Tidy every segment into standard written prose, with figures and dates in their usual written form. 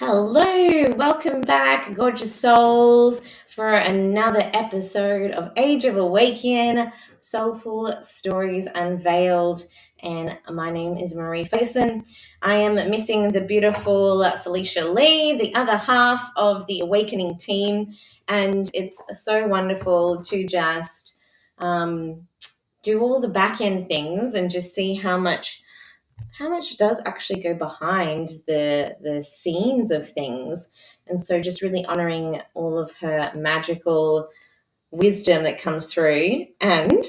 Hello, welcome back, gorgeous souls, for another episode of Age of Awæcnian, Soulful Stories Unveiled. And my name is Marie Ferguson. I am missing the beautiful Felicia Lee, the other half of the Awakening team, and it's so wonderful to just do all the back end things and just see how much does actually go behind the scenes of things. And so just really honoring all of her magical wisdom that comes through. And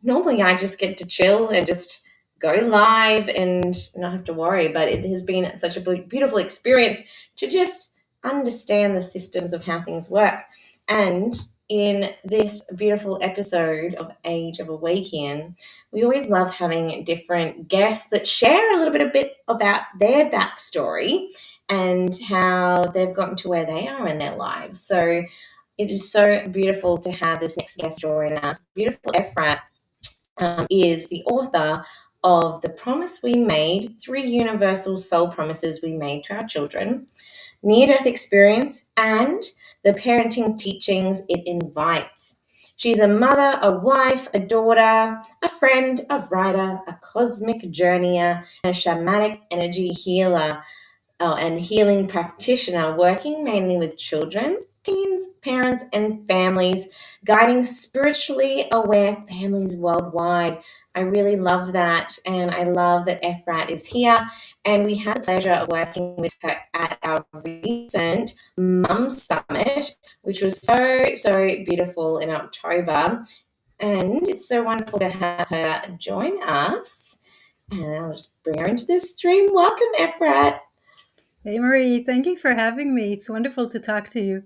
normally I just get to chill and just go live and not have to worry, but it has been such a beautiful experience to just understand the systems of how things work. And in this beautiful episode of Age of Awæcnian, we always love having different guests that share a bit about their backstory and how they've gotten to where they are in their lives. So it is so beautiful to have this next guest join us. Beautiful Ephrat is the author of The Promise We Made, 3 Universal Soul Promises We Made to Our Children, Near-Death Experience, and the Parenting Teachings It Invites. She's a mother, a wife, a daughter, a friend, a writer, a cosmic journeyer, and a shamanic energy healer and healing practitioner working mainly with children, teens, parents, and families, guiding spiritually aware families worldwide. I really love that, and I love that Ephrat is here, and we had the pleasure of working with her at our recent Mum Summit, which was so beautiful in October, and it's so wonderful to have her join us. And I'll just bring her into the stream. Welcome, Ephrat. Hey Marie, thank you for having me. It's wonderful to talk to you.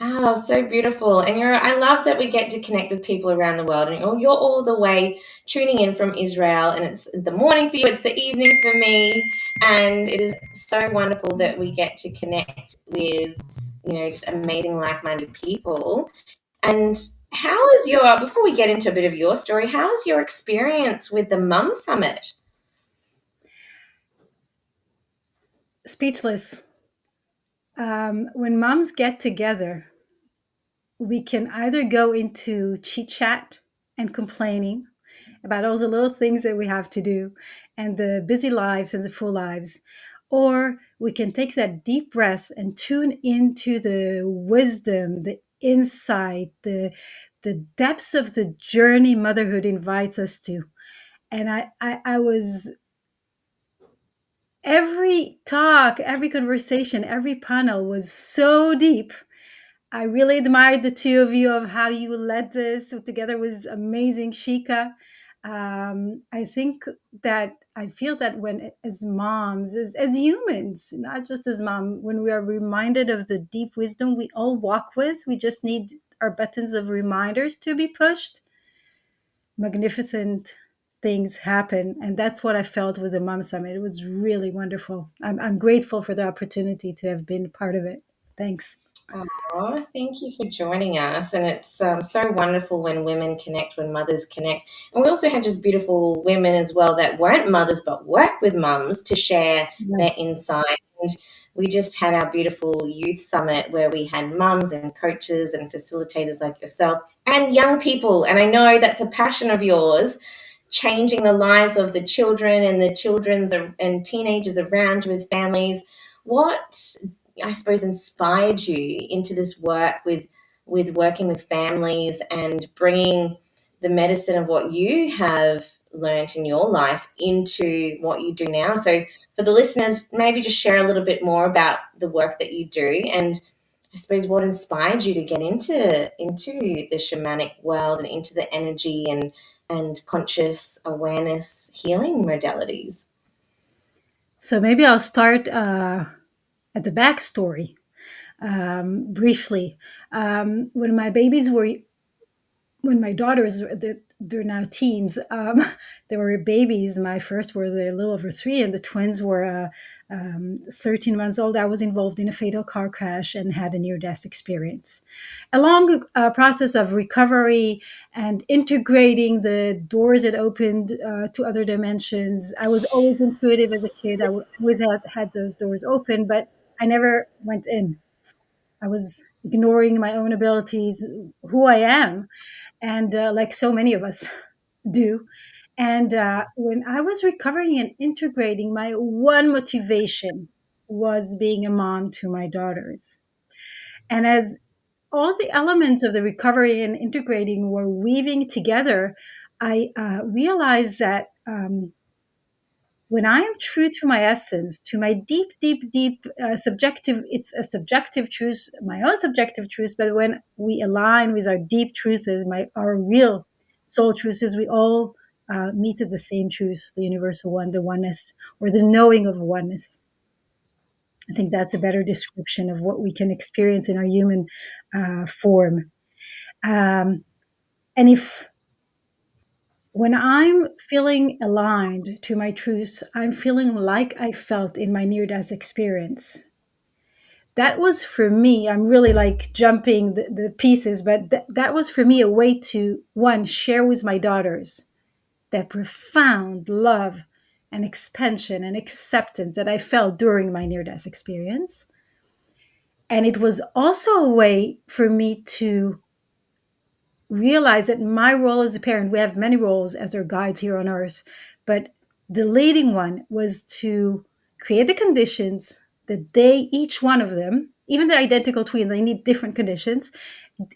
Oh, so beautiful. And I love that we get to connect with people around the world. And you're all the way tuning in from Israel, and it's the morning for you, it's the evening for me. And it is so wonderful that we get to connect with, just amazing like-minded people. And before we get into a bit of your story, how was your experience with the Mum Summit? Speechless. When moms get together, we can either go into chit chat and complaining about all the little things that we have to do and the busy lives and the full lives, or we can take that deep breath and tune into the wisdom, the insight, the depths of the journey motherhood invites us to. And I was, every talk, every conversation, every panel was so deep. I really admired the two of you of how you led this together with amazing Shika. I think that I feel that when, as moms, as humans, not just as mom, when we are reminded of the deep wisdom we all walk with, we just need our buttons of reminders to be pushed. Magnificent things happen, and that's what I felt with the Mom Summit. It was really wonderful. I'm grateful for the opportunity to have been part of it. Thanks. Oh, thank you for joining us. And it's so wonderful when women connect, when mothers connect. And we also had just beautiful women as well that weren't mothers but work with mums to share their insights. And we just had our beautiful youth summit where we had mums and coaches and facilitators like yourself and young people. And I know that's a passion of yours, changing the lives of the children and the children's and teenagers around you with families. What, I suppose, inspired you into this work with working with families and bringing the medicine of what you have learned in your life into what you do now? So for the listeners, maybe just share a little bit more about the work that you do and I suppose what inspired you to get into the shamanic world and into the energy and conscious awareness healing modalities? So maybe I'll start at the backstory briefly. When my babies were when my daughters, they're now teens, they were babies. My first was a little over 3, and the twins were 13 months old. I was involved in a fatal car crash and had a near-death experience. A long process of recovery and integrating the doors that opened to other dimensions. I was always intuitive as a kid. I always had those doors open, but I never went in. I was ignoring my own abilities, who I am, and like so many of us do. And when I was recovering and integrating, my one motivation was being a mom to my daughters. And as all the elements of the recovery and integrating were weaving together, I realized that when I am true to my essence, to my deep, deep, deep subjective, it's a subjective truth, my own subjective truth, but when we align with our deep truth, our real soul truth is we all meet at the same truth, the universal one, the oneness, or the knowing of oneness. I think that's a better description of what we can experience in our human form. Um, and if when I'm feeling aligned to my truths, I'm feeling like I felt in my near death experience. That was for me, I'm really like jumping the pieces, but that was for me a way to, one, share with my daughters that profound love and expansion and acceptance that I felt during my near death experience. And it was also a way for me to realize that my role as a parent, we have many roles as our guides here on earth, but the leading one was to create the conditions that they, each one of them, even the identical twin, they need different conditions.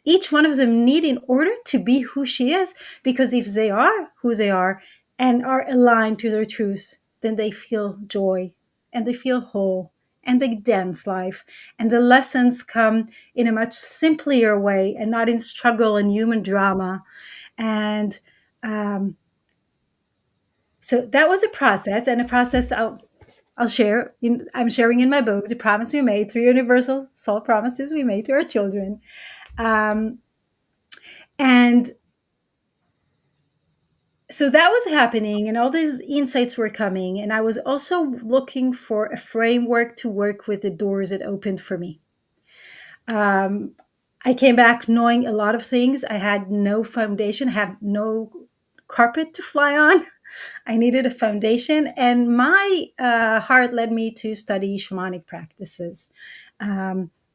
Each one of them need in order to be who she is, because if they are who they are and are aligned to their truth, then they feel joy and they feel whole and they dance life. And the lessons come in a much simpler way and not in struggle and human drama. And um, so that was a process, and a process I'll share. I'm sharing in my book the promise we made, 3 universal soul promises we made to our children. Um, and so that was happening, and all these insights were coming. And I was also looking for a framework to work with the doors that opened for me. Um, I came back knowing a lot of things. I had no foundation, had no carpet to fly on. I needed a foundation, and my heart led me to study shamanic practices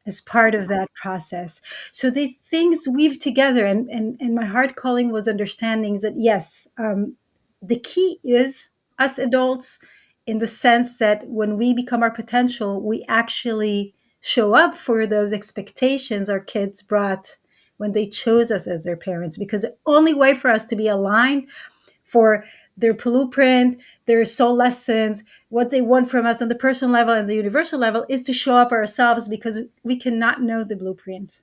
as part of that process. So the things weave together, and my heart calling was understanding that yes, the key is us adults, in the sense that when we become our potential, we actually show up for those expectations our kids brought when they chose us as their parents, because the only way for us to be aligned for their blueprint, their soul lessons, what they want from us on the personal level and the universal level, is to show up ourselves, because we cannot know the blueprint.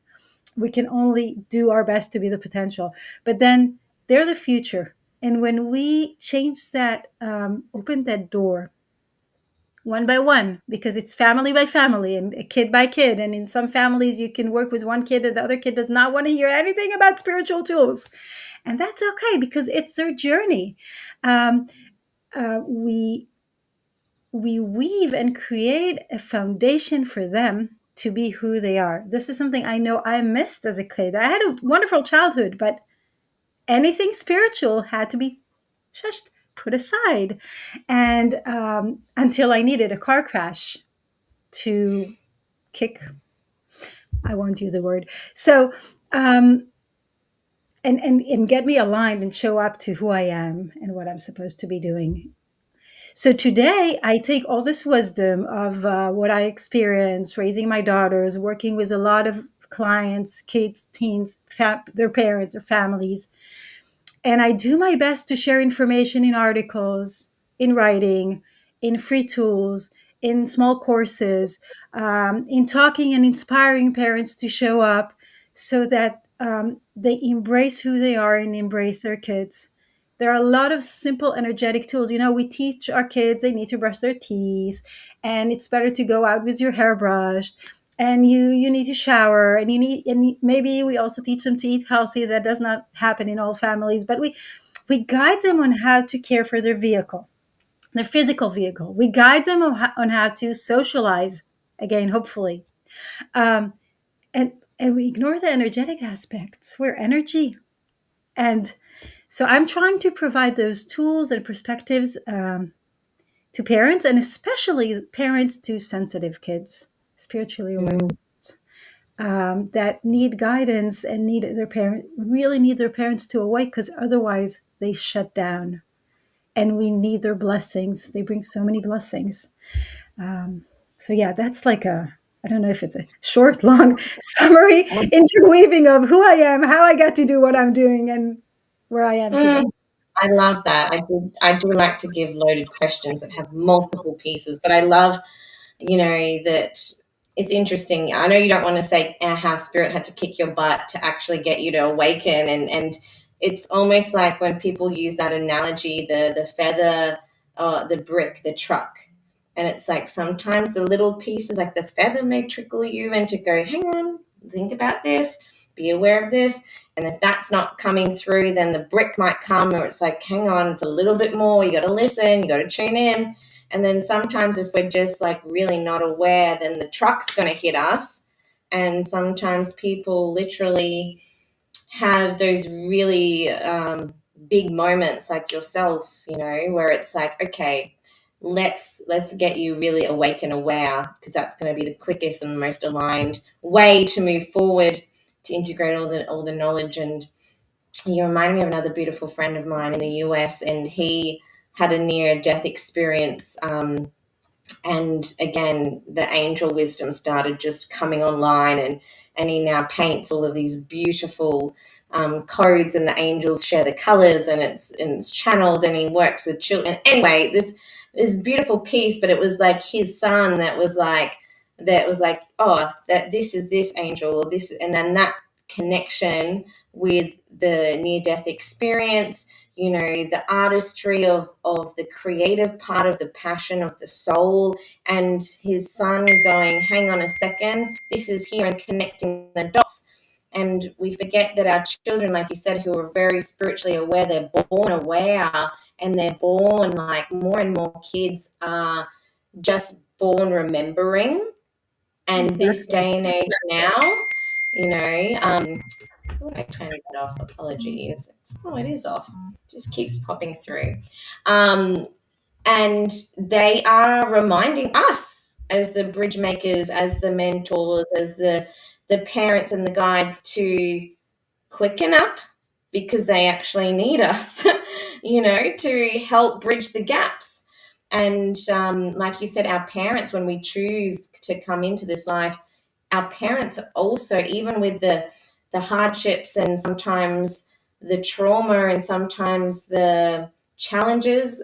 We can only do our best to be the potential. But then they're the future. And when we change that, open that door one by one, because it's family by family and kid by kid. And in some families, you can work with one kid and the other kid does not want to hear anything about spiritual tools. And that's okay, because it's their journey. Um, we weave and create a foundation for them to be who they are. This is something I know I missed as a kid. I had a wonderful childhood, but anything spiritual had to be just put aside. And until I needed a car crash to kick, I won't use the word. So, and get me aligned and show up to who I am and what I'm supposed to be doing. So today, I take all this wisdom of what I experienced raising my daughters, working with a lot of clients, kids, teens, their parents or families, and I do my best to share information in articles, in writing, in free tools, in small courses, in talking and inspiring parents to show up so that they embrace who they are and embrace their kids. There are a lot of simple energetic tools. We teach our kids they need to brush their teeth, and it's better to go out with your hair brushed, and you need to shower, and maybe we also teach them to eat healthy. That does not happen in all families, but we guide them on how to care for their vehicle, their physical vehicle. We guide them on how to socialize, again, hopefully. Um, and we ignore the energetic aspects. We're energy. And so I'm trying to provide those tools and perspectives to parents, and especially parents to sensitive kids, spiritually aware, that need guidance and really need their parents to awake, because otherwise they shut down. And we need their blessings. They bring so many blessings. So yeah, that's like I don't know if it's a short, long summary, interweaving of who I am, how I got to do what I'm doing, and where I am today. I love that. I do like to give loaded questions that have multiple pieces, but I love, that it's interesting. I know you don't want to say how spirit had to kick your butt to actually get you to awaken, and it's almost like when people use that analogy, the feather, the brick, the truck, and it's like sometimes the little pieces, like the feather, may trickle you into go, hang on, think about this, be aware of this. And if that's not coming through, then the brick might come, or it's like, hang on, it's a little bit more. You got to listen, you got to tune in. And then sometimes if we're just like really not aware, then the truck's going to hit us. And sometimes people literally have those really big moments like yourself, where it's like, okay, let's get you really awake and aware, because that's going to be the quickest and most aligned way to move forward, to integrate all the knowledge. And you remind me of another beautiful friend of mine in the US, and he had a near death experience. And again, the angel wisdom started just coming online, and he now paints all of these beautiful codes, and the angels share the colors, and it's channeled, and he works with children. Anyway, this beautiful piece, but it was like his son that was like, oh, that this is this angel, or this, and then that connection with the near death experience, the artistry of the creative part of the passion of the soul, and his son going, hang on a second, this is here, and connecting the dots. And we forget that our children, like you said, who are very spiritually aware, they're born aware, and they're born, like, more and more kids are just born remembering. And Exactly. this day and age now, I thought I turned it off. Apologies. It is off. Just keeps popping through. And they are reminding us as the bridge makers, as the mentors, as the parents and the guides, to quicken up, because they actually need us, to help bridge the gaps. And like you said, our parents, when we choose to come into this life, our parents also, even with the hardships and sometimes the trauma and sometimes the challenges,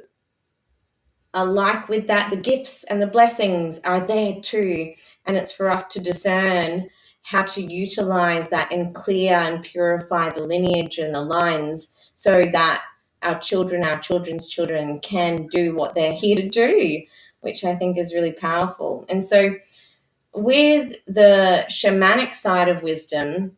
alike with that, the gifts and the blessings are there too. And it's for us to discern how to utilize that and clear and purify the lineage and the lines, so that our children, our children's children, can do what they're here to do, which I think is really powerful. And so with the shamanic side of wisdom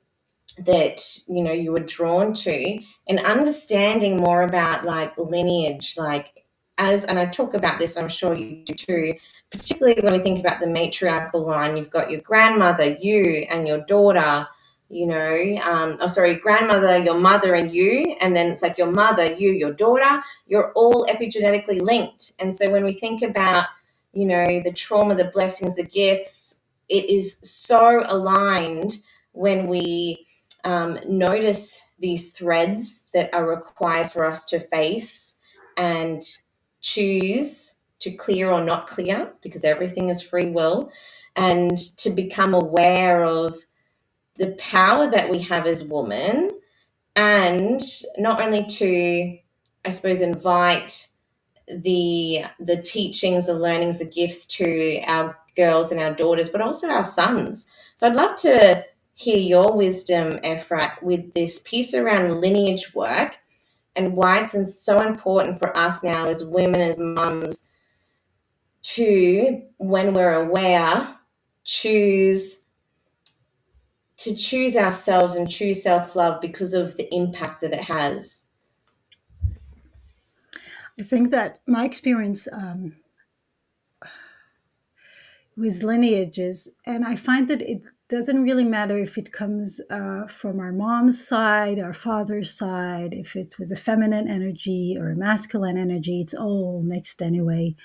that you were drawn to, and understanding more about like lineage, like, and I talk about this, I'm sure you do too, particularly when we think about the matriarchal line. You've got your grandmother, you, and your daughter, grandmother, your mother, and you, and then it's like your mother, you, your daughter, you're all epigenetically linked. And so when we think about the trauma, the blessings, the gifts, it is so aligned when we notice these threads that are required for us to face and choose to clear or not clear, because everything is free will, and to become aware of the power that we have as women, and not only to, I suppose, invite the teachings, the learnings, the gifts to our girls and our daughters, but also our sons. So I'd love to hear your wisdom, Ephrat, with this piece around lineage work and why it's so important for us now as women, as mums, to, when we're aware, choose to choose ourselves and choose self-love because of the impact that it has. I think that my experience with lineages, and I find that it doesn't really matter if it comes from our mom's side, our father's side, if it's with a feminine energy or a masculine energy, it's all mixed anyway.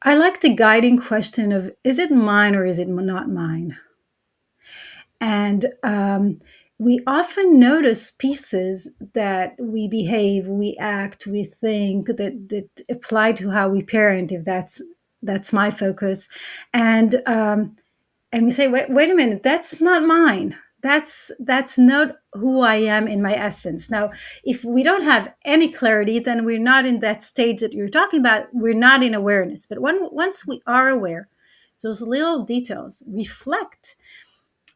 I like the guiding question of, is it mine or is it not mine? And we often notice pieces that we behave, we act, we think that apply to how we parent, if that's my focus. And we say, wait a minute, that's not mine. That's not who I am in my essence. Now, if we don't have any clarity, then we're not in that stage that you're talking about. We're not in awareness. But once we are aware, those little details reflect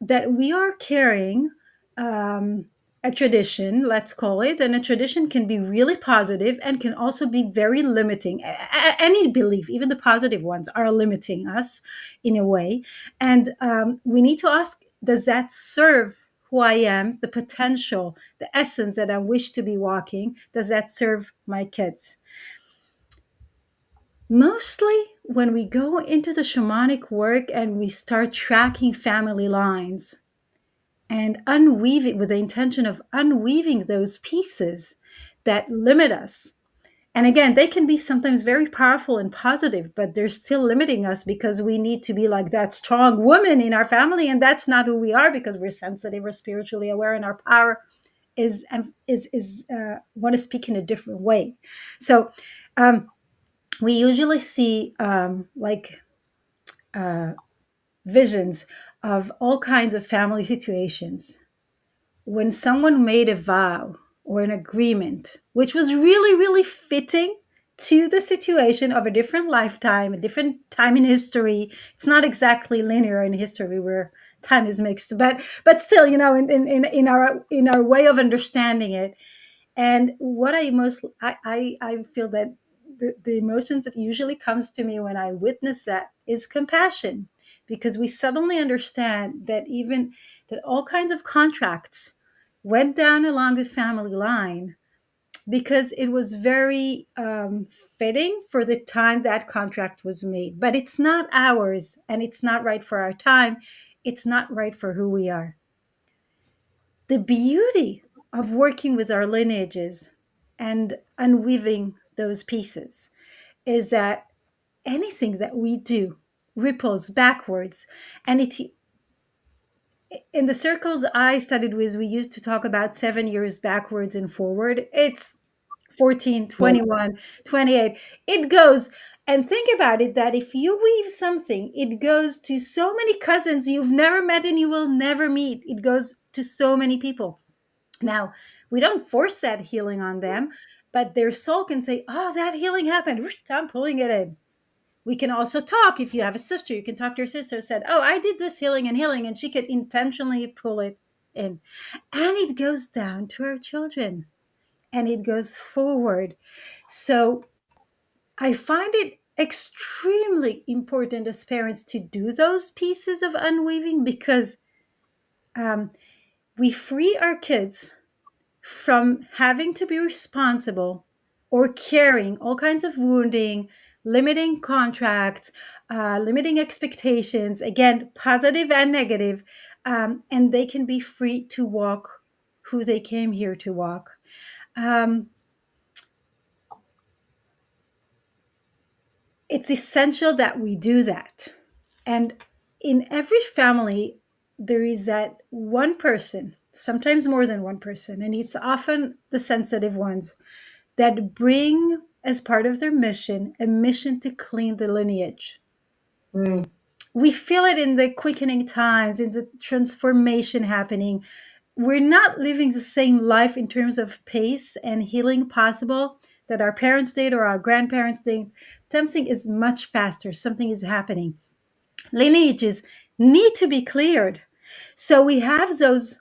that we are carrying a tradition, let's call it, and a tradition can be really positive and can also be very limiting. Any belief, even the positive ones, are limiting us in a way. And we need to ask, does that serve who I am, the potential, the essence that I wish to be walking? Does that serve my kids? Mostly when we go into the shamanic work and we start tracking family lines, and unweaving with the intention of unweaving those pieces that limit us. And again, they can be sometimes very powerful and positive, but they're still limiting us because we need to be like that strong woman in our family. And that's not who we are, because we're sensitive, we're spiritually aware, and our power is want to speak in a different way. So we usually see visions of all kinds of family situations when someone made a vow or an agreement, which was really, really fitting to the situation of a different lifetime, a different time in history. It's not exactly linear in history where time is mixed, but still, in our way of understanding it. And what I feel that the emotions that usually comes to me when I witness that is compassion, because we suddenly understand that even that all kinds of contracts went down along the family line because it was very fitting for the time that contract was made. But it's not ours, and it's not right for our time. It's not right for who we are. The beauty of working with our lineages and unweaving those pieces is that anything that we do ripples backwards. And it, in the circles I studied with, we used to talk about 7 years backwards and forward. It's 14, Mm. 21, 28. It goes, and think about it, that if you weave something, it goes to so many cousins you've never met and you will never meet. It goes to so many people. Now, we don't force that healing on them, but their soul can say, oh, that healing happened. I'm pulling it in. We can also talk. If you have a sister, you can talk to your sister, said, oh, I did this healing, and she could intentionally pull it in. And it goes down to our children and it goes forward. So I find it extremely important as parents to do those pieces of unweaving, because we free our kids from having to be responsible or carrying all kinds of wounding, limiting contracts, limiting expectations, again, positive and negative, and they can be free to walk who they came here to walk. It's essential that we do that. And in every family, there is that one person, sometimes more than one person, and it's often the sensitive ones, that bring as part of their mission a mission to clean the lineage. Mm. We feel it in the quickening times, in the transformation happening. we're not living the same life in terms of pace and healing possible that our parents did or our grandparents did. Something is much faster. Something is happening. Lineages need to be cleared. So we have those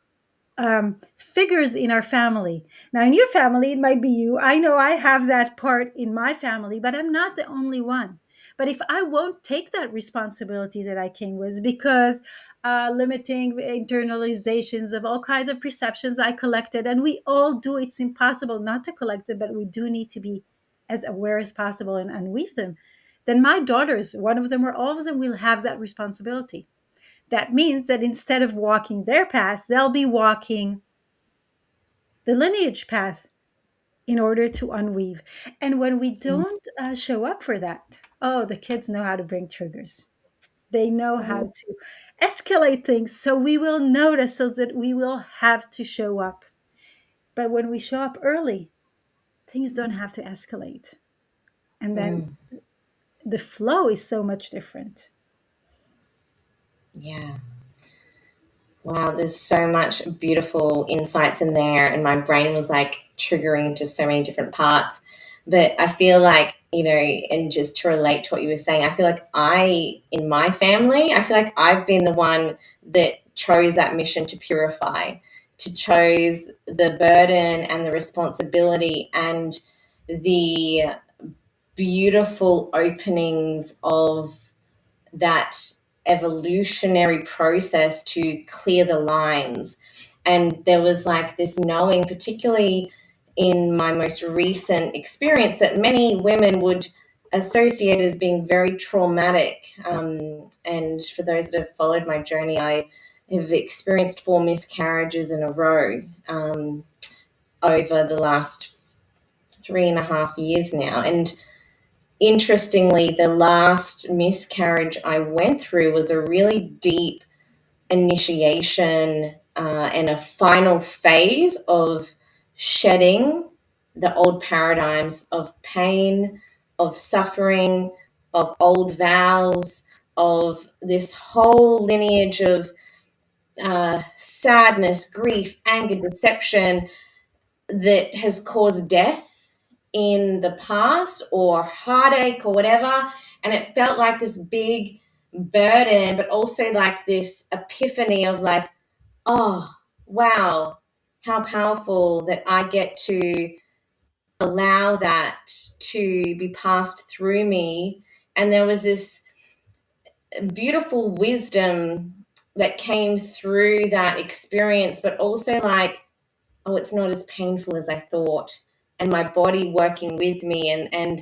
figures in our family. Now, in your family, it might be you. I know I have that part in my family, but I'm not the only one. But if I won't take that responsibility that I came with, because limiting internalizations of all kinds of perceptions I collected, and we all do, it's impossible not to collect them, but we do need to be as aware as possible and unweave them. Then my daughters, one of them or all of them, will have that responsibility. That means that instead of walking their path, they'll be walking the lineage path in order to unweave. And when we don't show up for that, oh, the kids know how to bring triggers. They know how to escalate things. So we will notice so that we will have to show up. But when we show up early, things don't have to escalate. And then the flow is so much different. Yeah. Wow, there's so much beautiful insights in there, and my brain was like triggering just so many different parts. But I feel like, and just to relate to what you were saying, I feel like in my family, I feel like I've been the one that chose that mission to purify, to chose the burden and the responsibility and the beautiful openings of that evolutionary process to clear the lines. And there was like this knowing, particularly in my most recent experience, that many women would associate as being very traumatic. And for those that have followed my journey, I have experienced 4 miscarriages in a row over the last 3.5 years now. And interestingly, the last miscarriage I went through was a really deep initiation and a final phase of shedding the old paradigms of pain, of suffering, of old vows, of this whole lineage of sadness, grief, anger, deception that has caused death in the past or heartache or whatever. And it felt like this big burden, but also like this epiphany of like, oh, wow, how powerful that I get to allow that to be passed through me. And there was this beautiful wisdom that came through that experience, but also like, oh, it's not as painful as I thought. And my body working with me, and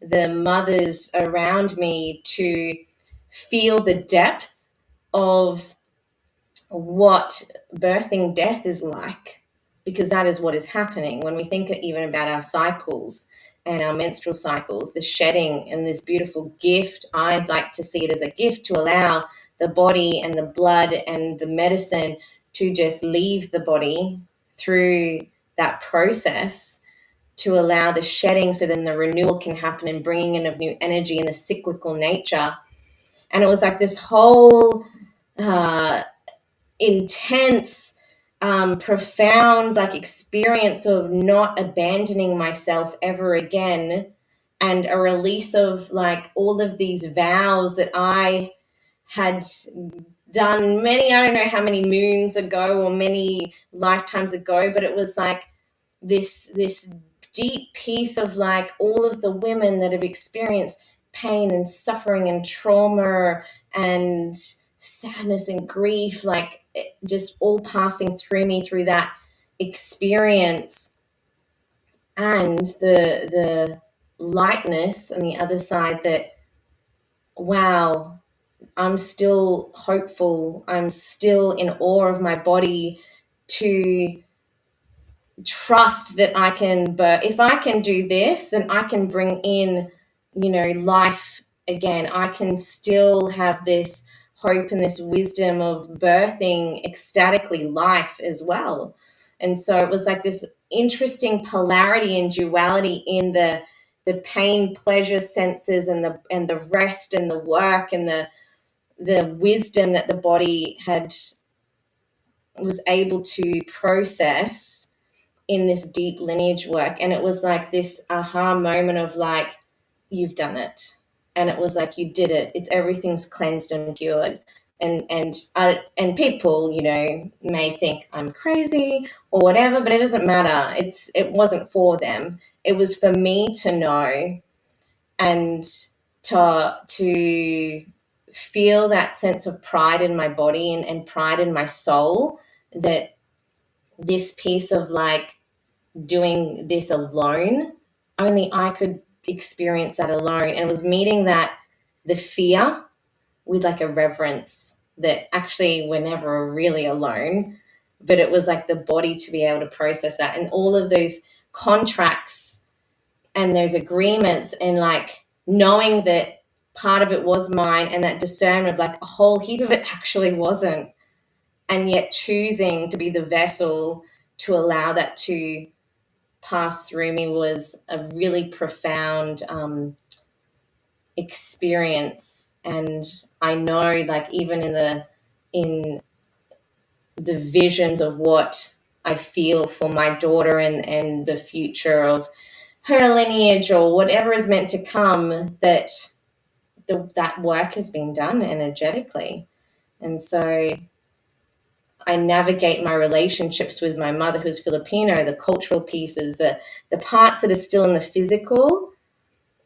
the mothers around me to feel the depth of what birthing death is like, because that is what is happening when we think even about our cycles and our menstrual cycles, the shedding and this beautiful gift. I like to see it as a gift to allow the body and the blood and the medicine to just leave the body through that process, to allow the shedding so then the renewal can happen and bringing in of new energy and the cyclical nature. And it was like this whole intense, profound like experience of not abandoning myself ever again, and a release of like all of these vows that I had done many, I don't know how many moons ago or many lifetimes ago, but it was like this deep piece of like all of the women that have experienced pain and suffering and trauma and sadness and grief, like just all passing through me through that experience, and the lightness on the other side that, wow, I'm still hopeful, I'm still in awe of my body, to trust that I can, but if I can do this, then I can bring in, life again. I can still have this hope and this wisdom of birthing ecstatically life as well. And so it was like this interesting polarity and duality in the pain pleasure senses, and the rest and the work and the wisdom that the body had was able to process in this deep lineage work. And it was like this aha moment of like, you've done it. And it was like, you did it. It's everything's cleansed and cured. And people, you know, may think I'm crazy or whatever, but it doesn't matter. It wasn't for them. It was for me to know and to feel that sense of pride in my body and pride in my soul, that this piece of like doing this alone, only I could experience that alone. And it was meeting that, the fear, with like a reverence that actually we're never really alone, but it was like the body to be able to process that, and all of those contracts and those agreements, and like knowing that part of it was mine, and that discernment of like a whole heap of it actually wasn't, and yet choosing to be the vessel to allow that to pass through me was a really profound experience. And I know, like, even in the visions of what I feel for my daughter and the future of her lineage or whatever is meant to come, that that work has been done energetically. And so I navigate my relationships with my mother, who's Filipino, the cultural pieces, the parts that are still in the physical,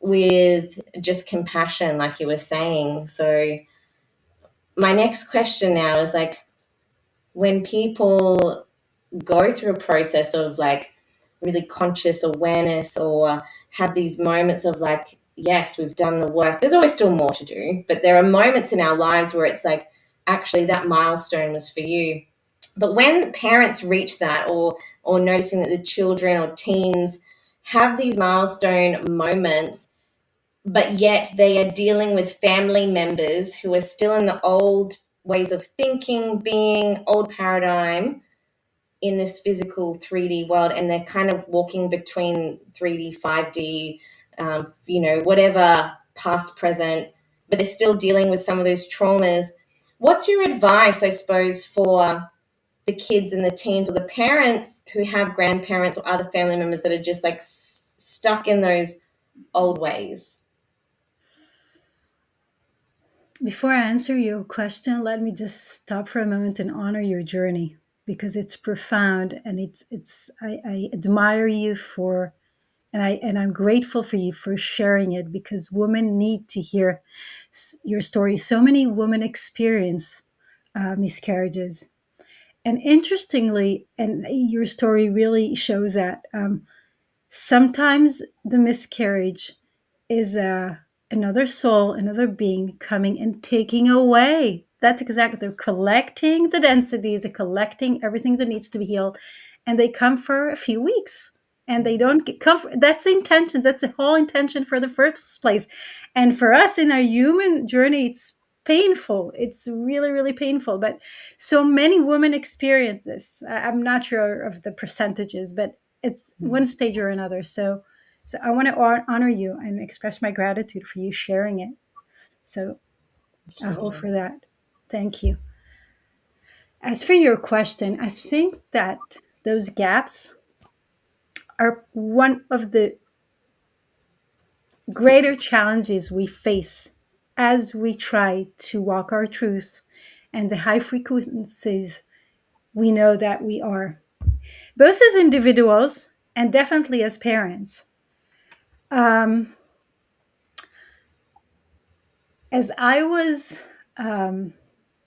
with just compassion, like you were saying. So my next question now is like, when people go through a process of like really conscious awareness, or have these moments of like, yes, we've done the work, there's always still more to do, but there are moments in our lives where it's like, actually that milestone was for you. But when parents reach that, or noticing that the children or teens have these milestone moments, but yet they are dealing with family members who are still in the old ways of thinking, being, old paradigm, in this physical 3D world, and they're kind of walking between 3D, 5D, you know, whatever, past, present, but they're still dealing with some of those traumas. What's your advice, I suppose, for the kids and the teens, or the parents who have grandparents or other family members that are just like stuck in those old ways? Before I answer your question, let me just stop for a moment and honor your journey, because it's profound, and I admire you for, and I'm grateful for you for sharing it, because women need to hear your story. So many women experience miscarriages, and interestingly, and your story really shows that sometimes the miscarriage is another soul, another being coming and taking away. That's exactly, they're collecting the densities, they're collecting everything that needs to be healed, and they come for a few weeks. And they don't come for, that's the intention. That's the whole intention for the first place. And for us in our human journey, it's painful. It's really, really painful. But so many women experience this. I'm not sure of the percentages, but it's one stage or another. So I want to honor you and express my gratitude for you sharing it. So I hope for that. Thank you. As for your question, I think that those gaps are one of the greater challenges we face as we try to walk our truth and the high frequencies we know that we are, both as individuals and definitely as parents. Um, as I was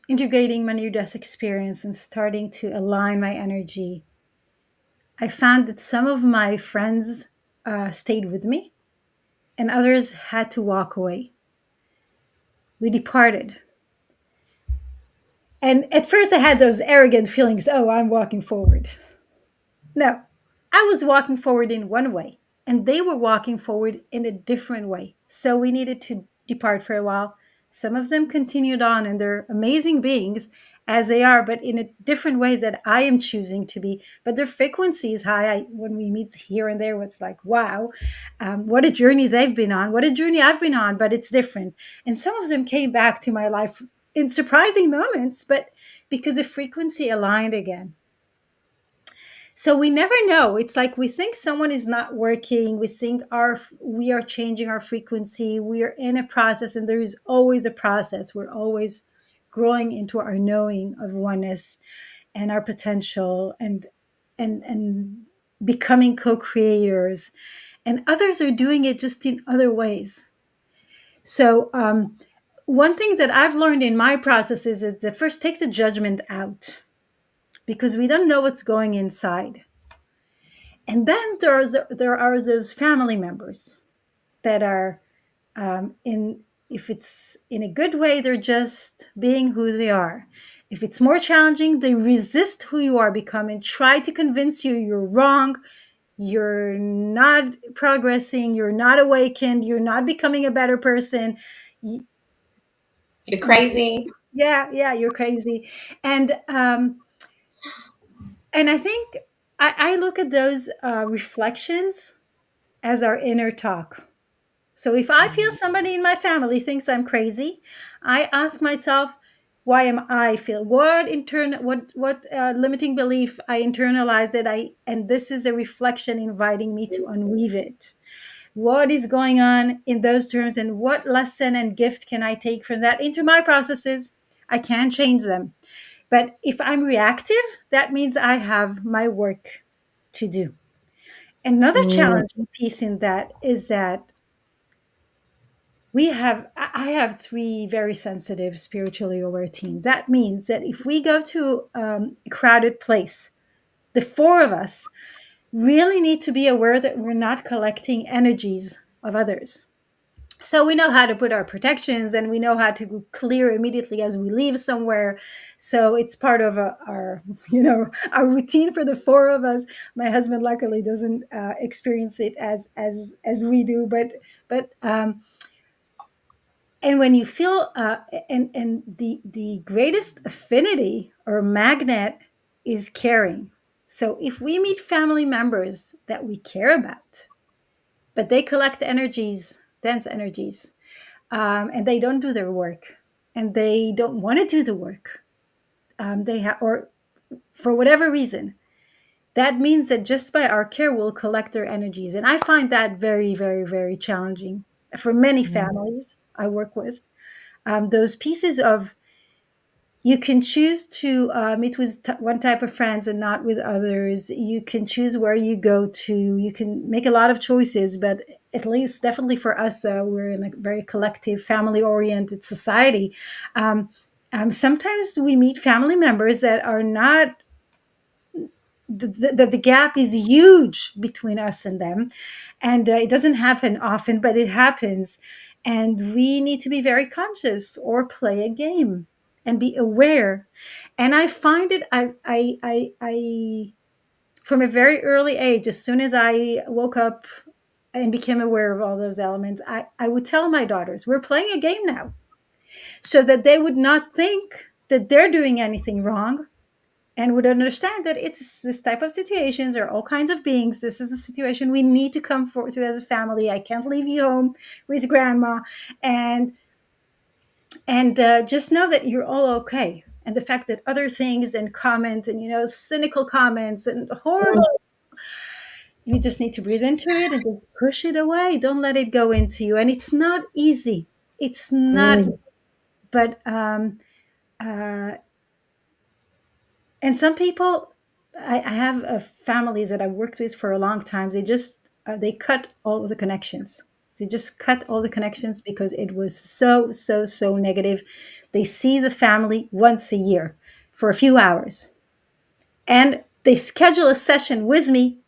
integrating my near death experience and starting to align my energy, I found that some of my friends stayed with me and others had to walk away. We departed. And at first I had those arrogant feelings, oh, I'm walking forward. No, I was walking forward in one way, and they were walking forward in a different way. So we needed to depart for a while. Some of them continued on, and they're amazing beings as they are, but in a different way that I am choosing to be. But their frequency is high. When we meet here and there, it's like, wow, what a journey they've been on, what a journey I've been on, but it's different. And some of them came back to my life in surprising moments, but because the frequency aligned again. So we never know. It's like we think someone is not working. We think we are changing our frequency. We are in a process, and there is always a process. We're always growing into our knowing of oneness and our potential, and becoming co-creators. And others are doing it just in other ways. So one thing that I've learned in my processes is that first take the judgment out, because we don't know what's going inside. And then there are those family members that are in, if it's in a good way, they're just being who they are. If it's more challenging, they resist who you are becoming, try to convince you you're wrong, you're not progressing, you're not awakened, you're not becoming a better person. You're crazy. Yeah, you're crazy. And I think I look at those reflections as our inner talk. So if I feel somebody in my family thinks I'm crazy, I ask myself, why am I feel what limiting belief I internalized it, I and this is a reflection inviting me to unweave it. What is going on in those terms, and what lesson and gift can I take from that into my processes? I can change them. But if I'm reactive, that means I have my work to do. Another Mm, challenging piece in that is that I have three very sensitive, spiritually aware teens. That means that if we go to a crowded place, the four of us really need to be aware that we're not collecting energies of others. So we know how to put our protections, and we know how to clear immediately as we leave somewhere. So it's part of our our routine for the four of us. My husband luckily doesn't experience it as we do, but and when you feel and the greatest affinity or magnet is caring. So if we meet family members that we care about, but they collect energies, dense energies, and they don't do their work, and they don't want to do the work, they have, or for whatever reason, that means that just by our care we'll collect their energies. And I find that very, very, very challenging for many mm, families I work with. Those pieces of, you can choose to meet with one type of friends and not with others. You can choose where you go to. You can make a lot of choices, but at least definitely for us, we're in a very collective, family oriented society. Um, Sometimes we meet family members that are not, the gap is huge between us and them, and it doesn't happen often, but it happens, and we need to be very conscious or play a game and be aware. And I find it, I from a very early age, as soon as I woke up and became aware of all those elements, I would tell my daughters, we're playing a game now, so that they would not think that they're doing anything wrong, and would understand that it's this type of situations. There are all kinds of beings. This is a situation we need to come forward to as a family. I can't leave you home with grandma, and just know that you're all okay. And the fact that other things and comments and cynical comments and horrible, you just need to breathe into it and just push it away. Don't let it go into you. And it's not easy. It's not, mm, but uh, and some people, I have families that I've worked with for a long time. They just they cut all of the connections. They just cut all the connections because it was so negative. They see the family once a year for a few hours, and they schedule a session with me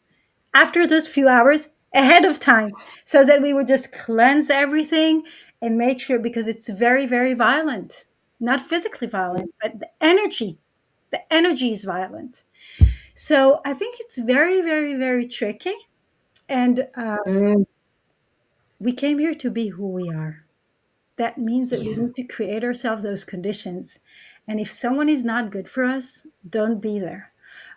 after those few hours ahead of time, so that we would just cleanse everything and make sure, because it's very, very violent. Not physically violent, but the energy is violent. So I think it's very, very, very tricky. And mm. we came here to be who we are. That means that we Yeah. need to create ourselves those conditions. And if someone is not good for us, don't be there.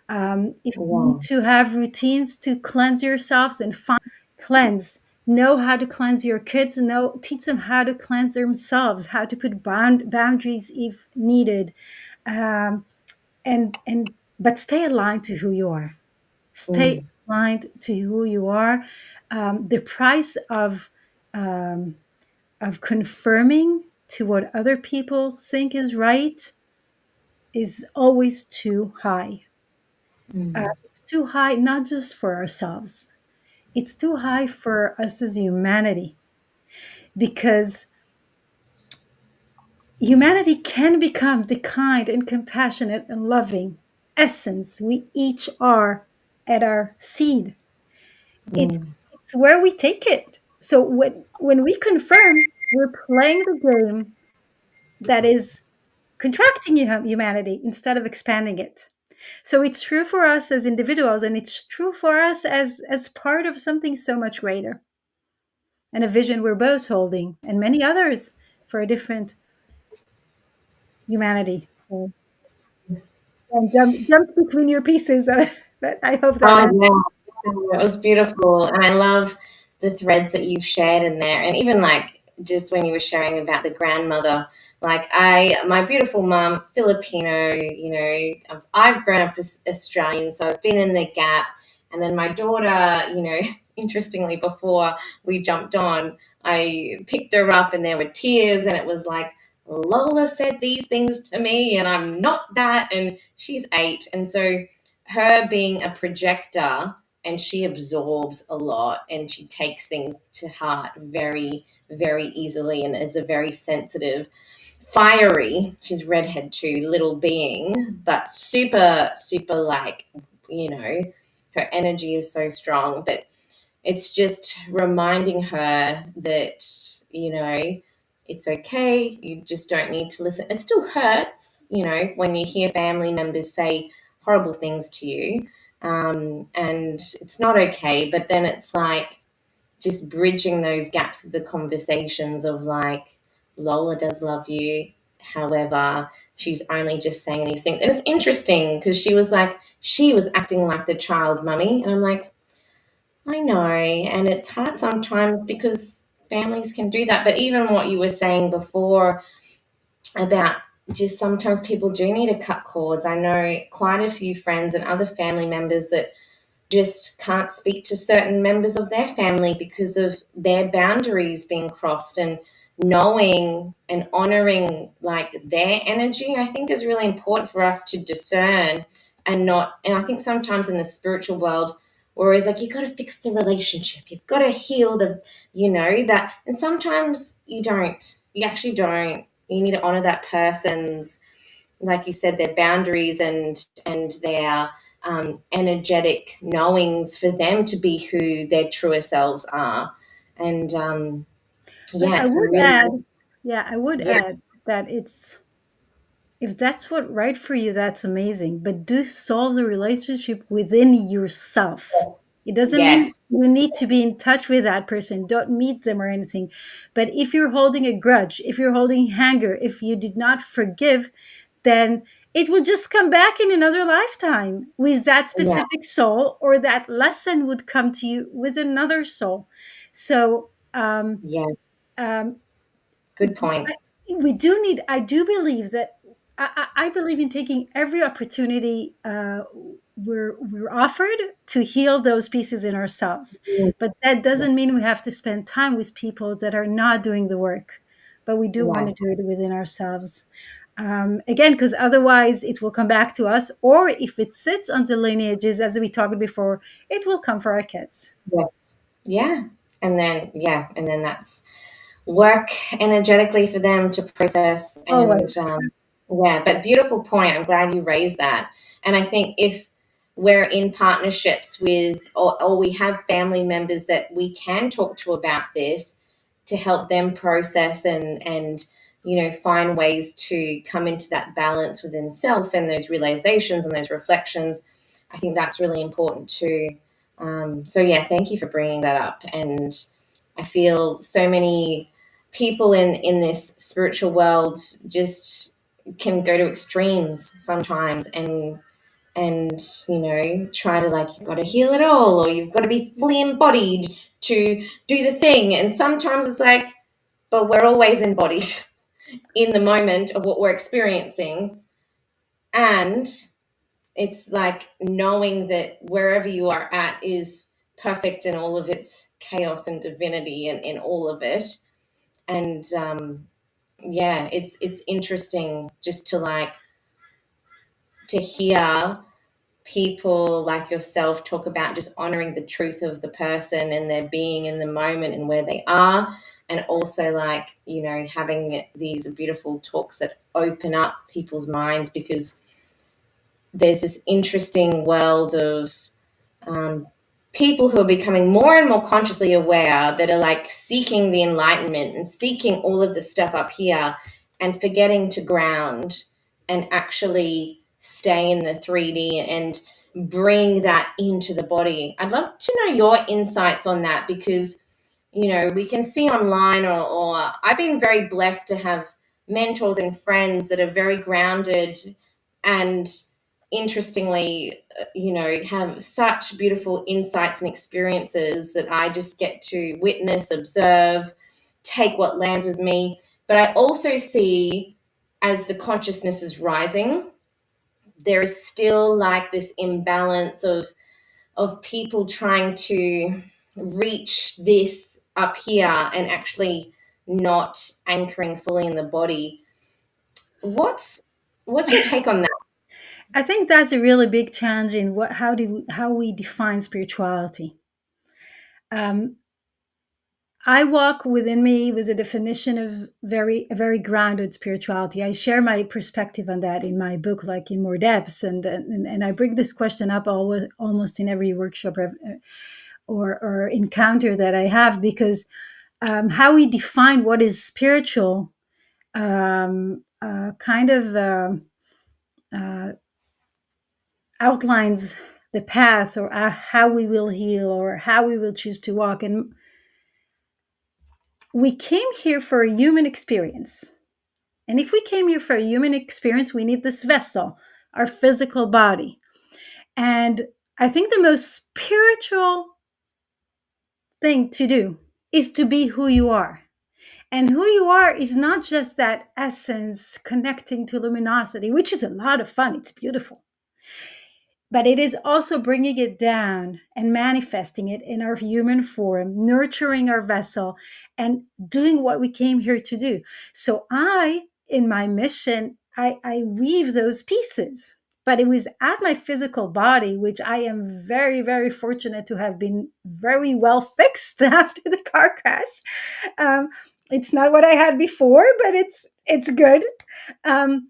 If you need Wow. to have routines to cleanse yourselves and find cleanse, know how to cleanse your kids, know teach them how to cleanse themselves, how to put boundaries if needed, um, and but stay aligned to who you are. Stay Mm, aligned to who you are. The price um, of conforming to what other people think is right is always too high. mm, It's too high, not just for ourselves. It's too high for us as humanity, because humanity can become the kind and compassionate and loving essence we each are at our seed. It's mm, it's where we take it. So when we confirm, we're playing the game that is contracting humanity instead of expanding it. So it's true for us as individuals, and it's true for us as part of something so much greater, and a vision we're both holding, and many others for a different humanity. So, and jump between your pieces, but I hope that Oh, answers yeah. it. It was beautiful. And I love the threads that you've shared in there. And even like just when you were sharing about the grandmother, like my beautiful mum, Filipino, I've grown up as Australian, so I've been in the gap. And then my daughter, interestingly, before we jumped on, I picked her up and there were tears, and it was like, Lola said these things to me, and I'm not that. And she's 8. And so her being a projector, and she absorbs a lot and she takes things to heart very, very easily, and is a very sensitive, fiery, she's redhead too, little being, but super, super, like, her energy is so strong. But it's just reminding her that, you know, it's okay. You just don't need to listen. It still hurts, when you hear family members say horrible things to you. And it's not okay. But then it's like just bridging those gaps of the conversations of like, Lola does love you. However, she's only just saying these things. And it's interesting because she was acting like the child mummy. And I'm like, I know, and it's hard sometimes because families can do that. But even what you were saying before about just sometimes people do need to cut cords. I know quite a few friends and other family members that just can't speak to certain members of their family because of their boundaries being crossed, and knowing and honoring like their energy, I think, is really important for us to discern. And I think sometimes in the spiritual world, whereas like you got to fix the relationship, you've got to heal that, and sometimes you actually don't. You need to honor that person's, like you said, their boundaries and their energetic knowings for them to be who their truer selves are. And But yeah, I it's would really, add, yeah, I would yeah, add that it's if that's what right for you, that's amazing. But do solve the relationship within yourself. It doesn't mean yes, you need to be in touch with that person. Don't meet them or anything. But if you're holding a grudge, if you're holding anger, if you did not forgive, then it will just come back in another lifetime with that yeah, specific soul, or that lesson would come to you with another soul. So, yeah, um, good point. I, we do need. I do believe that. I believe in taking every opportunity we're offered to heal those pieces in ourselves. But that doesn't mean we have to spend time with people that are not doing the work. But we do want Yeah, to do it within ourselves. Again, because otherwise it will come back to us, or if it sits on the lineages, as we talked before, it will come for our kids. yeah, yeah. And then that's work energetically for them to process. And Always. yeah, but beautiful point. I'm glad you raised that. And I think if we're in partnerships with, or we have family members that we can talk to about this, to help them process and find ways to come into that balance within self and those realizations and those reflections, I think that's really important too. So yeah, thank you for bringing that up. And I feel so many people in this spiritual world just can go to extremes sometimes, and and try to, like, you've got to heal it all, or you've got to be fully embodied to do the thing. And sometimes it's like, but we're always embodied in the moment of what we're experiencing. And it's like knowing that wherever you are at is perfect in all of its chaos and divinity and in all of it. And yeah, it's interesting just to, like, to hear people like yourself talk about just honoring the truth of the person and their being in the moment and where they are, and also, like, having these beautiful talks that open up people's minds, because there's this interesting world of um, people who are becoming more and more consciously aware, that are, like, seeking the enlightenment and seeking all of the stuff up here, and forgetting to ground and actually stay in the 3D and bring that into the body. I'd love to know your insights on that, because we can see online, or I've been very blessed to have mentors and friends that are very grounded, and interestingly, have such beautiful insights and experiences that I just get to witness, observe, take what lands with me. But I also see, as the consciousness is rising, there is still, like, this imbalance of people trying to reach this up here and actually not anchoring fully in the body. What's your take on that? I think that's a really big challenge in how we define spirituality. Um, I walk within me with a definition of a very grounded spirituality. I share my perspective on that in my book, like in more depths, and I bring this question up almost in every workshop or encounter that I have, because how we define what is spiritual kind of outlines the path, or how we will heal, or how we will choose to walk. And we came here for a human experience. And if we came here for a human experience, we need this vessel, our physical body. And I think the most spiritual thing to do is to be who you are. And who you are is not just that essence connecting to luminosity, which is a lot of fun. It's beautiful. But it is also bringing it down and manifesting it in our human form, nurturing our vessel, and doing what we came here to do. So in my mission, I weave those pieces. But it was at my physical body, which I am very, very fortunate to have been very well fixed after the car crash. Um, it's not what I had before, but it's good. Um,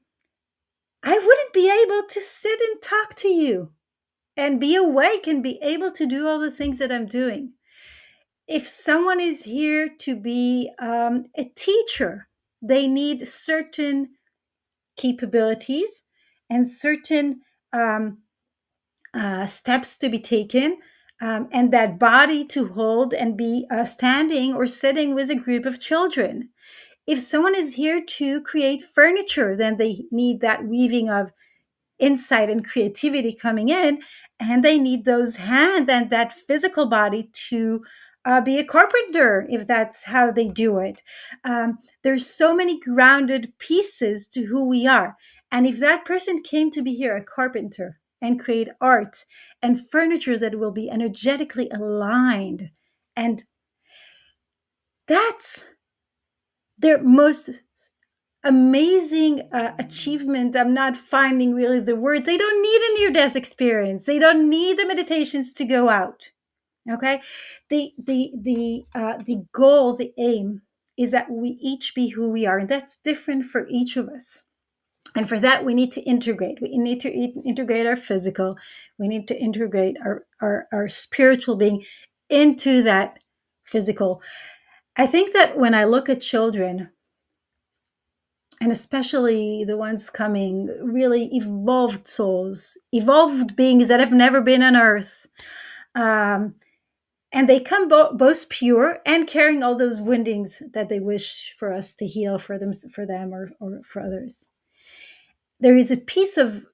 I wouldn't be able to sit and talk to you and be awake and be able to do all the things that I'm doing. If someone is here to be a teacher, they need certain capabilities and certain um, steps to be taken, and that body to hold and be standing or sitting with a group of children. If someone is here to create furniture, then they need that weaving of insight and creativity coming in, and they need those hands and that physical body to be a carpenter, if that's how they do it. There's so many grounded pieces to who we are, and if that person came to be here a carpenter and create art and furniture that will be energetically aligned, and that's their most amazing achievement. I'm not finding really the words. They don't need a near-death experience. They don't need the meditations to go out. Okay, the goal, the aim is that we each be who we are, and that's different for each of us. And for that, we need to integrate. We need to integrate our physical. We need to integrate our spiritual being into that physical. I think that when I look at children, and especially the ones coming, really evolved souls, evolved beings that have never been on earth, um, and they come both pure and carrying all those woundings that they wish for us to heal for them or for others. There is a piece of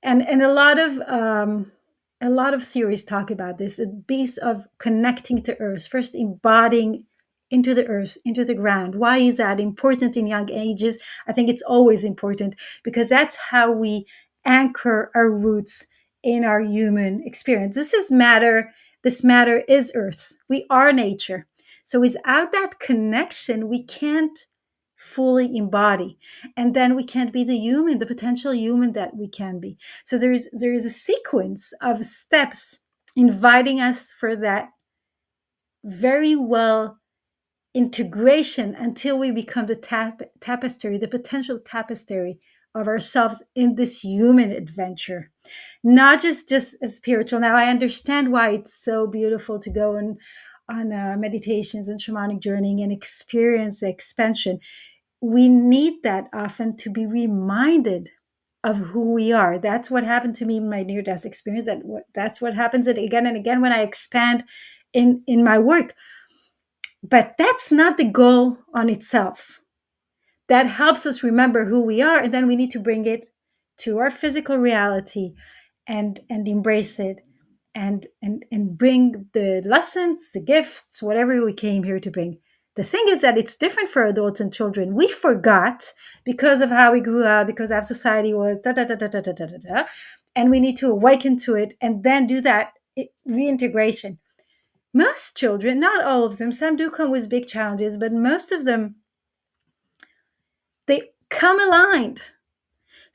And a lot of theories talk about this, the piece of connecting to earth, first embodying into the earth, into the ground. Why is that important in young ages? I think it's always important because that's how we anchor our roots in our human experience. This matter is earth. We are nature. So without that connection, we can't fully embody, and then we can't be the human, the potential human that we can be. So there is a sequence of steps inviting us for that very well integration until we become the tapestry, the potential tapestry of ourselves in this human adventure, not just as spiritual. Now I understand why it's so beautiful to go on meditations and shamanic journeying and experience the expansion. We need that often to be reminded of who we are. That's what happened to me in my near-death experience. That's what happens again and again when I expand in my work. But that's not the goal on itself. That helps us remember who we are, and then we need to bring it to our physical reality and embrace it and bring the lessons, the gifts, whatever we came here to bring. The thing is that it's different for adults and children. We forgot because of how we grew up, because our society was da da da da da da da da, and we need to awaken to it and then do that reintegration. Most children, not all of them, some do come with big challenges, but most of them, they come aligned.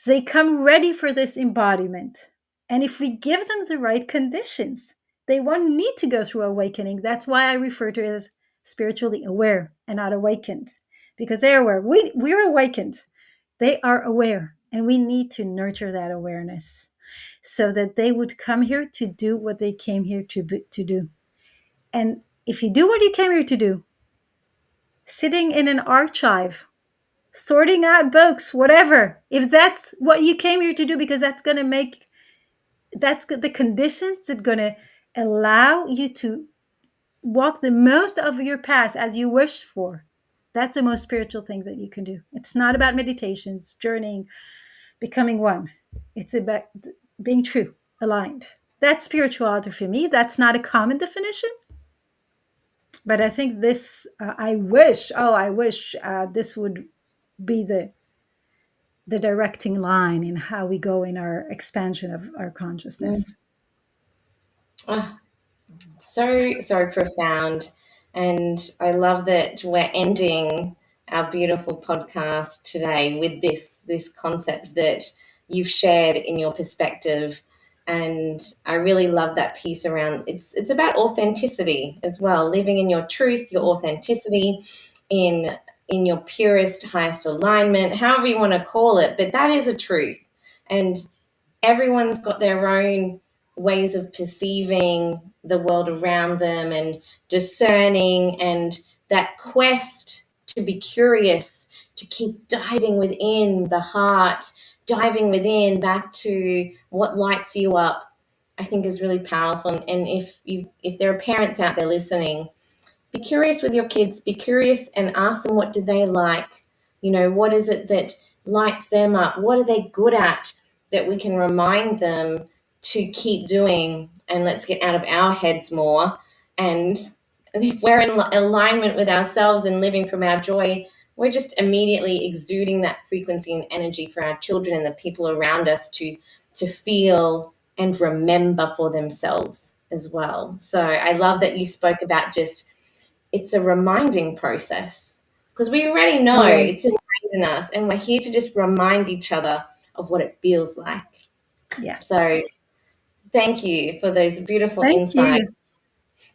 They come ready for this embodiment. And if we give them the right conditions, they won't need to go through awakening. That's why I refer to it as spiritually aware and not awakened, because they're aware. We're awakened. They are aware. And we need to nurture that awareness so that they would come here to do what they came here to do. And if you do what you came here to do, sitting in an archive, sorting out books, whatever, if that's what you came here to do, because that's the conditions that going to allow you to walk the most of your past as you wish for. That's the most spiritual thing that you can do. It's not about meditations, journeying, becoming one. It's about being true, aligned. That's spirituality for me. That's not a common definition. But I think this, I wish this would be the directing line in how we go in our expansion of our consciousness. Oh, so profound. And I love that we're ending our beautiful podcast today with this concept that you've shared in your perspective. And I really love that piece around it's about authenticity as well, living in your truth, your authenticity, in your purest, highest alignment, however you want to call it, but that is a truth. And everyone's got their own ways of perceiving the world around them and discerning, and that quest to be curious, to keep diving within the heart, diving within back to what lights you up, I think is really powerful. And if there are parents out there listening, be curious with your kids, be curious and ask them, what do they like? What is it that lights them up? What are they good at that we can remind them to keep doing? And let's get out of our heads more. And if we're in alignment with ourselves and living from our joy, we're just immediately exuding that frequency and energy for our children and the people around us to feel and remember for themselves as well. So I love that you spoke about just, it's a reminding process, because we already know Always. it's ingrained in us, and we're here to just remind each other of what it feels like. Yes. So thank you for those beautiful Thank insights. you.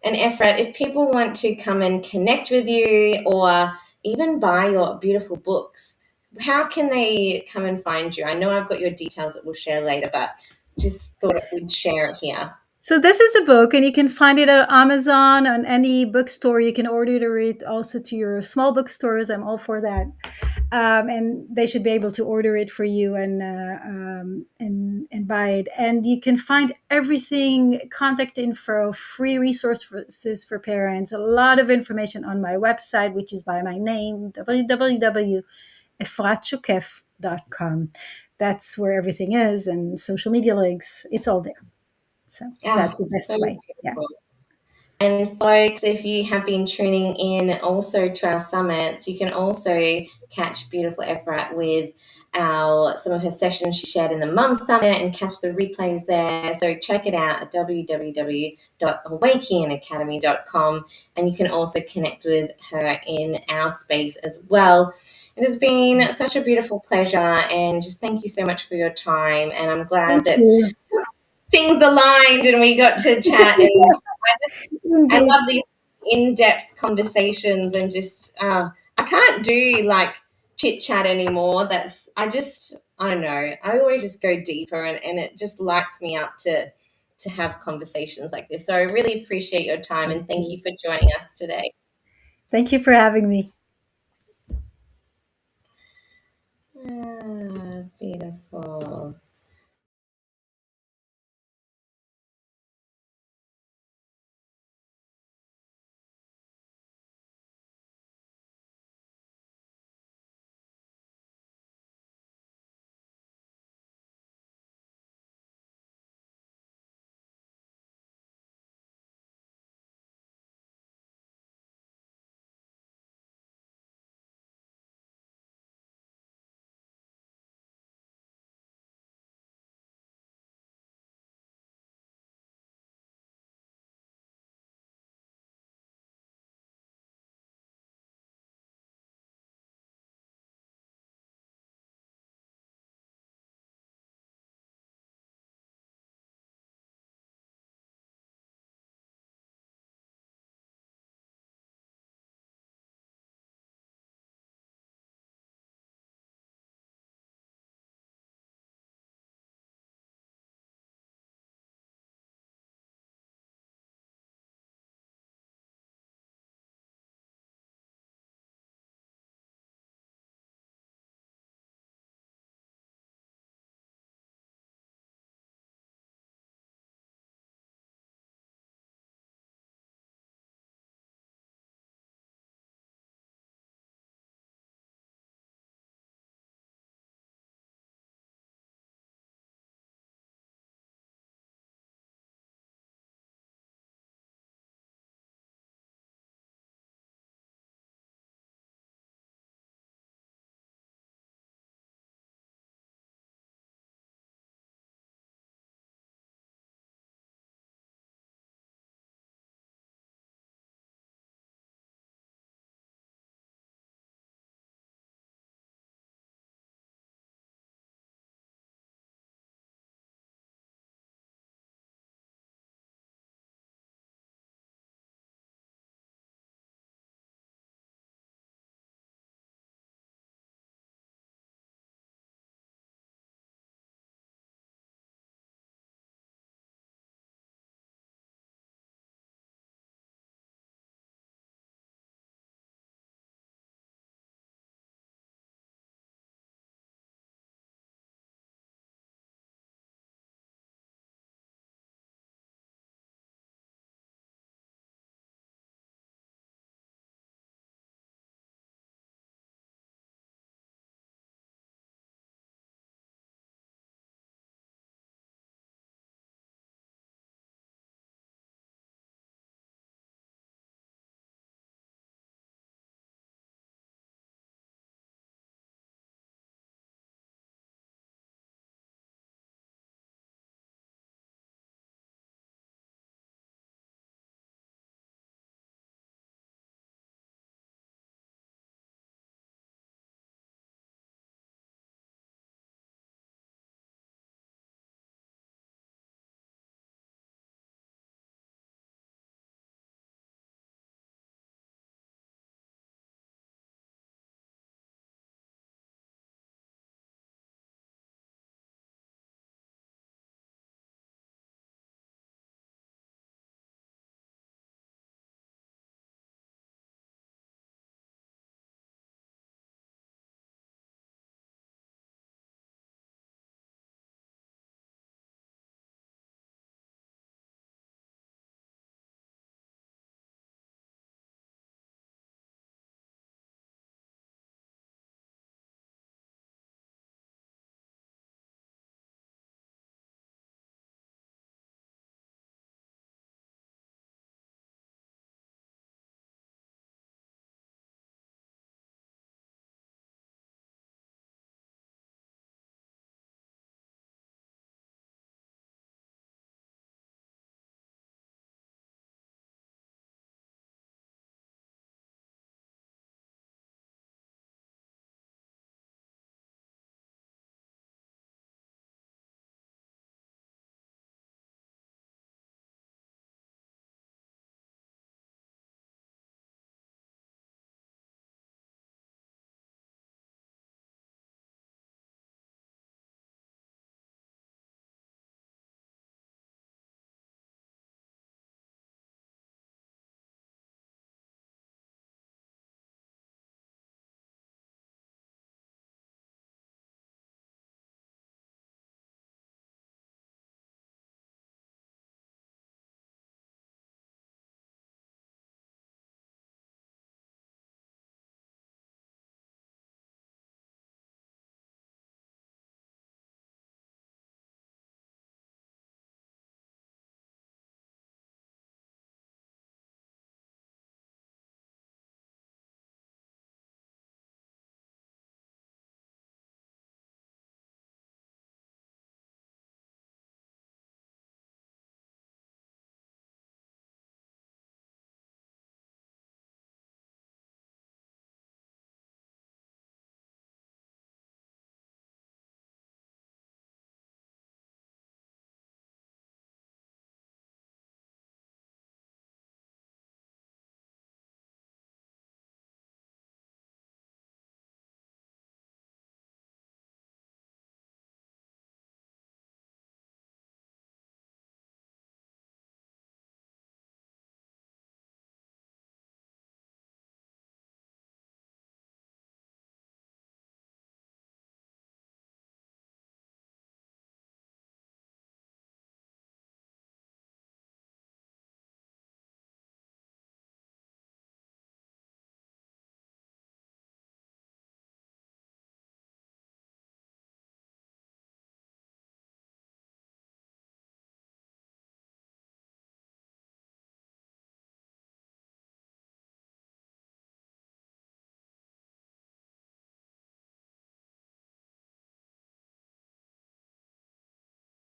And Efrat, if people want to come and connect with you or even buy your beautiful books, how can they come and find you? I know I've got your details that we'll share later, but just thought we'd share it here. So this is the book, and you can find it at Amazon, on any bookstore. You can order it also to your small bookstores. I'm all for that, and they should be able to order it for you and buy it. And you can find everything, contact info, free resources for parents, a lot of information on my website, which is by my name, www.efratshokef.com. enlightened.com. That's where everything is, and social media links, it's all there. So that's Yeah, the so best way. Yeah. beautiful. And folks, if you have been tuning in also to our summits, you can also catch beautiful Efrat with some of her sessions she shared in the Mum Summit and catch the replays there. So check it out at www.awæcnianacademy.com, and you can also connect with her in our space as well. It has been such a beautiful pleasure, and just thank you so much for your time. And I'm glad Thank that you. things aligned and we got to chat. And I Indeed. love these in-depth conversations, and just I can't do like chit chat anymore. I don't know. I always just go deeper, and it just lights me up to have conversations like this. So I really appreciate your time, and thank you for joining us today. Thank you for having me. Beautiful.